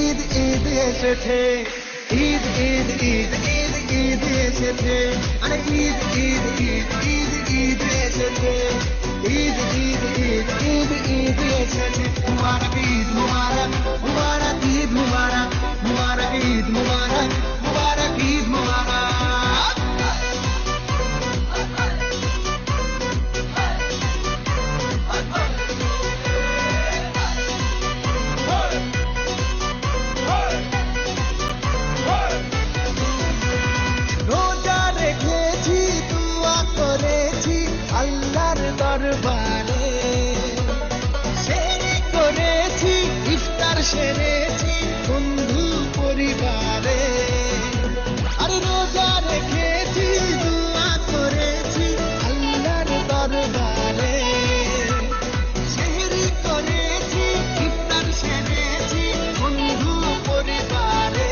ঈদ ঈদ এসেছে, ঈদ ঈদ ঈদ ঈদ ঈদ এসেছে, আরে ঈদ ঈদ ঈদ ঈদ ঈদ এসেছে, ঈদ ঈদ ঈদ ঈদ ঈদ এসেছে। মুবারক ঈদ মুবারক, মুবারক ঈদ মুবারক, মুবারক ঈদ মুবারক, মুবারক ঈদ মুবারক। রোজা রেখেছি, দুয়া করেছি আল্লাহর দরবারে, সেহরি করেছি, ইফতার সেরেছি বন্ধু পরিবারে। আরে রোজা রেখেছি, দুয়া করেছি আল্লাহর দরবারে, সেহরি করেছি, ইফতার সেরেছি বন্ধু পরিবারে।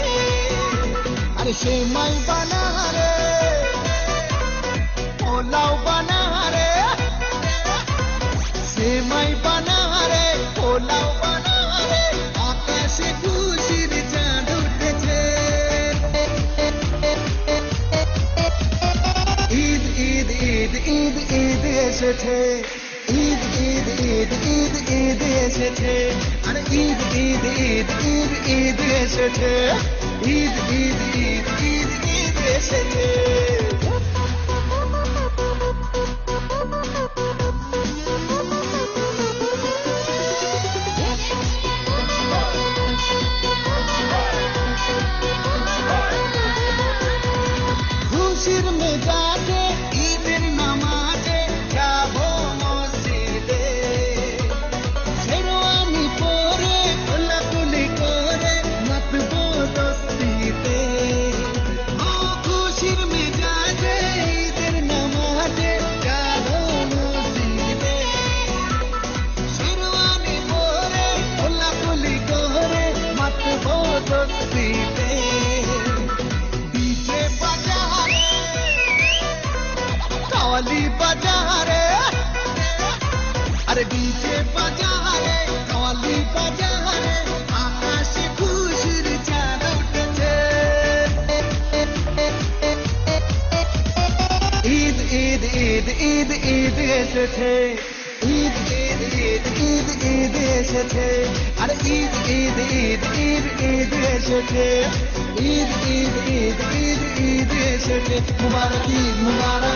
আরে সেমাই বানা রে, পোলাও বানা রে, সেমাই বানা রে, পোলাও বানা রে, আকাশে খুশির চাঁদ উঠেছে। ঈদ ঈদ ঈদ ঈদ ঈদ এসেছে, ঈদ ঈদ ঈদ ঈদ ঈদ এসেছে, আরে ঈদ ঈদ ঈদ ঈদ ঈদ এসেছে, ঈদ ঈদ ঈদ ঈদ ঈদ এসেছে। খুশির মেজাজে ঈদের নামাজে যাবো মসজিদে, শেরওয়ানি পরে কোলাকুলি করে মাতবো দস্তিতে। ও খুশির মেজাজে ঈদের নামাজে যাবো মসজিদে, শেরওয়ানি পরে কোলাকুলি করে মাতবো দস্তিতে। ডিজে বাজারে, কাওয়ালি বাজারে, আরে ডিজে বাজারে, কাওয়ালি বাজারে, আকাশে খুশির চাঁদ উঠেছে। ঈদ ঈদ ঈদ ঈদ ঈদ এসেছে, ঈদ ঈদ ঈদ ঈদ ঈদ এসেছে, আরে ঈদ ঈদ ঈদ ঈদ ঈদ এসেছে, ঈদ ঈদ ঈদ ঈদ ঈদ এসেছে। মুবারক ঈদ মুবারক।